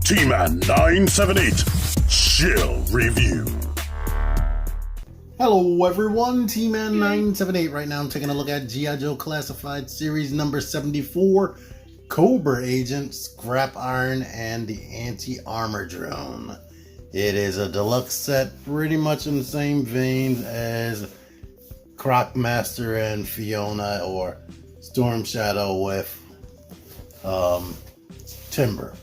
TMan978 Chill Review. Hello everyone, TMan978. Right now I'm taking a look at G.I. Joe Classified Series number 74, Cobra Agent, Scrap Iron, and the Anti-Armour drone. It is a deluxe set, pretty much in the same veins as Crocmaster and Fiona, or Storm Shadow with Timber.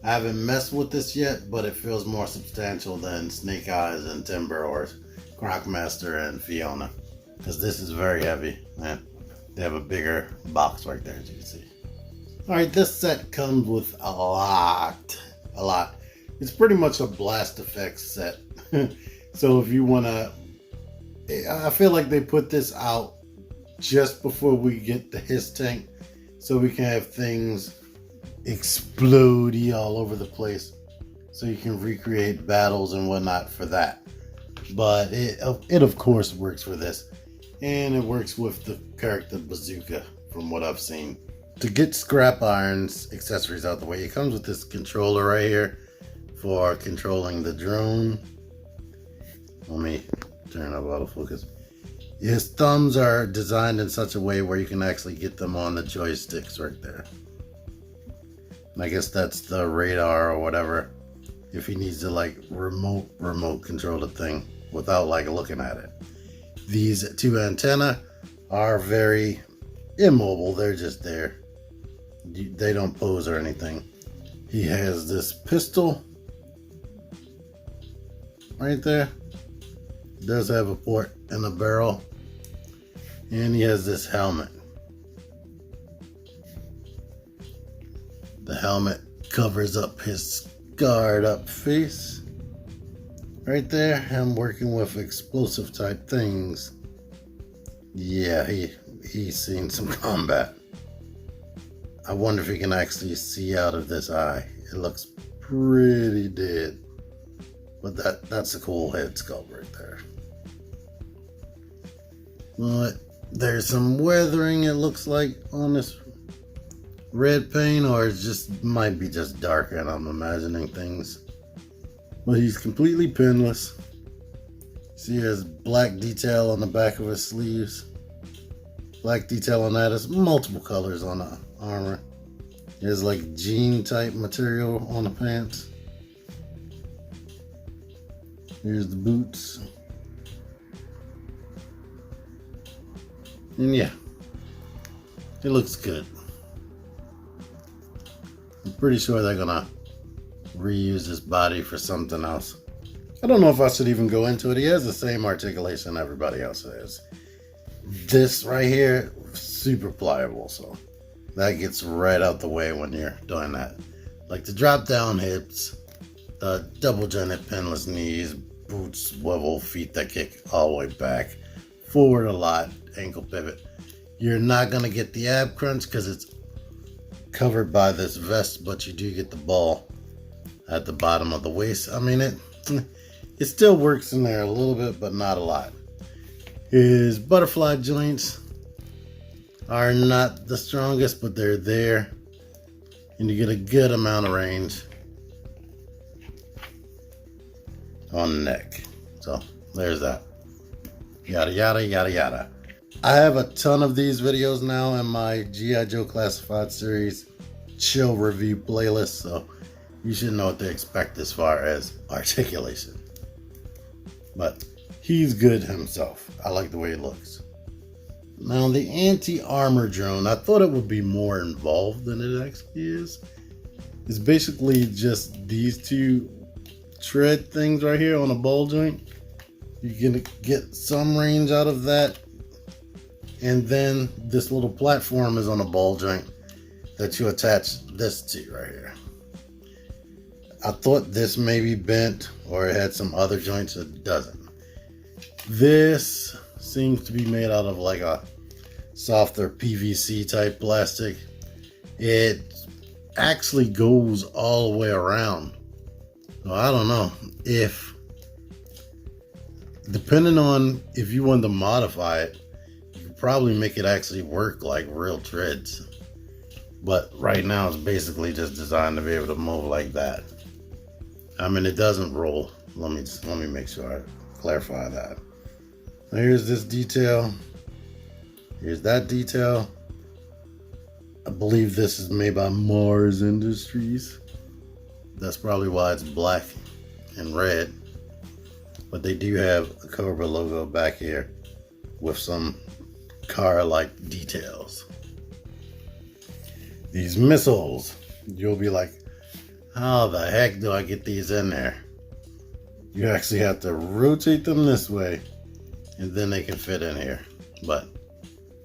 I haven't messed with this yet, but it feels more substantial than Snake Eyes and Timber or Crocmaster and Fiona, because this is very heavy. Man, they have a bigger box right there, as you can see. Alright, this set comes with a lot. It's pretty much a blast effects set. So if you want to, I feel like they put this out just before we get the Hiss tank, so we can have things explode all over the place, so you can recreate battles and whatnot for that. But it of course works for this, and it works with the character Bazooka from what I've seen. To get Scrap Iron's accessories out the way, it comes with this controller right here for controlling the drone. Let me turn up autofocus. His thumbs are designed in such a way where you can actually get them on the joysticks right there. And I guess that's the radar or whatever, if he needs to like remote control the thing without like looking at it. These two antennae are very immobile. They're just there. They don't pose or anything. He has this pistol right there. It does have a port and a barrel. And he has this helmet. The helmet covers up his scarred up face. Right there, I'm working with explosive type things. Yeah, he's seen some combat. I wonder if he can actually see out of this eye. It looks pretty dead. But that's a cool head sculpt right there. But there's some weathering, it looks like, on this red paint, or it just might be just dark and I'm imagining things. But he's completely pinless. See, he has black detail on the back of his sleeves. Black detail on that. Is multiple colors on the armor. He has like jean type material on the pants. Here's the boots. And yeah, it looks good. I'm pretty sure they're gonna reuse his body for something else. I don't know if I should even go into it. He has the same articulation everybody else has. This right here, super pliable, so that gets right out the way when you're doing that. Like the drop down hips, the double jointed pinless knees, boots, swivel, feet that kick all the way back, forward a lot, ankle pivot. You're not gonna get the ab crunch because it's covered by this vest, but you do get the ball at the bottom of the waist. I mean, it still works in there a little bit, but not a lot. His butterfly joints are not the strongest, but they're there, and you get a good amount of range on the neck. So there's that. Yada yada yada yada. I have a ton of these videos now in my G.I. Joe Classified Series Chill Review playlist, so you should know what to expect as far as articulation. But he's good himself. I like the way he looks. Now the Anti-Armour drone, I thought it would be more involved than it actually is. It's basically just these two tread things right here on a ball joint. You're gonna get some range out of that. And then this little platform is on a ball joint that you attach this to right here. I thought this may be bent or it had some other joints. It doesn't. This seems to be made out of like a softer PVC type plastic. It actually goes all the way around. So I don't know if, depending on if you want to modify it, you could probably make it actually work like real treads. But right now it's basically just designed to be able to move like that. I mean, it doesn't roll. Let me make sure I clarify that. Now here's this detail. Here's that detail. I believe this is made by Mars Industries. That's probably why it's black and red. But they do have a Cobra logo back here with some car-like details. These missiles, you'll be like, how the heck do I get these in there? You actually have to rotate them this way and then they can fit in here. But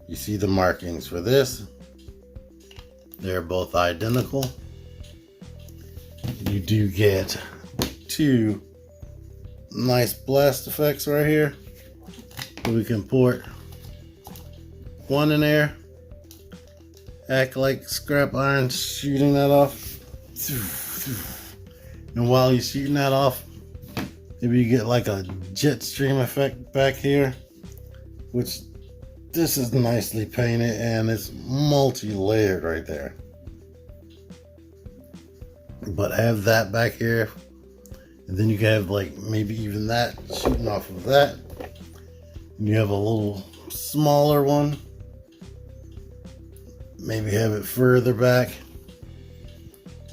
you see the markings for this. They're both identical. You do get two nice blast effects right here. We can port one in there. Act like scrap iron shooting that off. And while you're shooting that off, maybe you get like a jet stream effect back here, which this is nicely painted and it's multi-layered right there. But have that back here, and then you can have like maybe even that shooting off of that. And you have a little smaller one. Maybe have it further back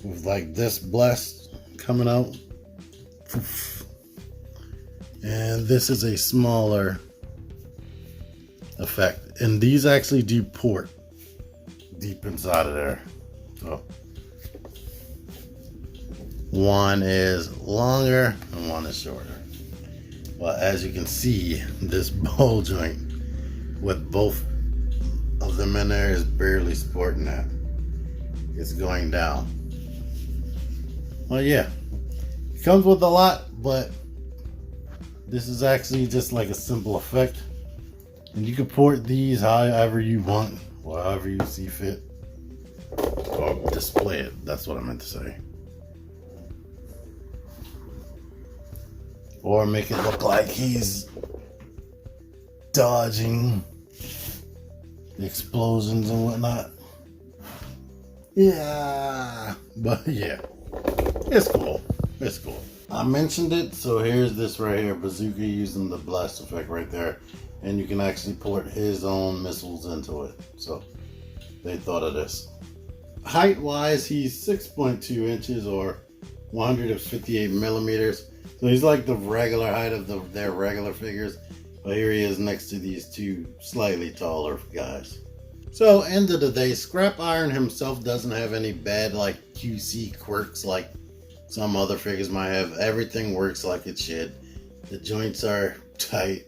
with like this blast coming out. And this is a smaller effect. And these actually do port deep inside of there. So one is longer and one is shorter. But as you can see, this ball joint with both of them in there is barely supporting that. It's going down. Well, yeah, it comes with a lot, but this is actually just like a simple effect. And you can port these however you want, or however you see fit. Or display it, that's what I meant to say. Or make it look like he's dodging the explosions and whatnot. Yeah, but yeah, it's cool. It's cool. I mentioned it, so here's this right here. Bazooka using the blast effect right there. And you can actually port his own missiles into it. So they thought of this. Height-wise, he's 6.2 inches or 158 millimeters. So he's like the regular height of their regular figures. But here he is next to these two slightly taller guys. So end of the day, Scrap Iron himself doesn't have any bad like QC quirks like some other figures might have. Everything works like it should. The joints are tight.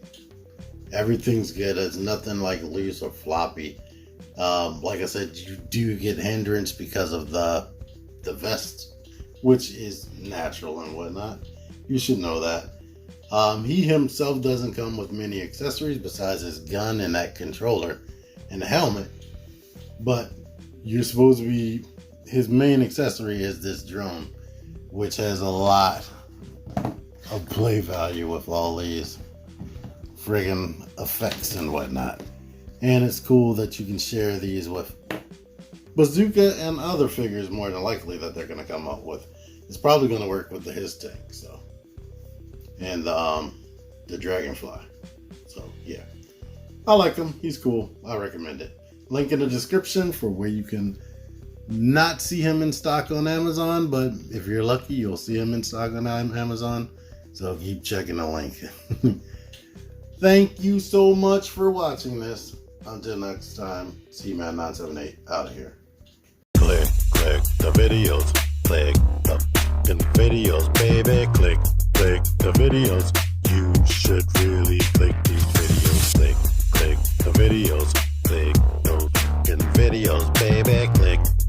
Everything's good. It's nothing like loose or floppy. Like I said, you do get hindrance because of the vest, which is natural and whatnot. You should know that. He himself doesn't come with many accessories besides his gun and that controller and the helmet. But you're supposed to be, his main accessory is this drone, which has a lot of play value with all these friggin' effects and whatnot. And it's cool that you can share these with Bazooka and other figures more than likely that they're going to come up with. It's probably going to work with the his tank, so. And the Dragonfly. So yeah, I like him. He's cool. I recommend it. Link in the description for where you can not see him in stock on Amazon, but if you're lucky, you'll see him in stock on Amazon. So keep checking the link. Thank you so much for watching this. Until next time, TMan978 out of here. Click the videos. Click the videos, baby. Click the videos. You should really click these videos. Click the videos. Click those videos, baby.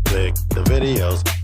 Click the videos.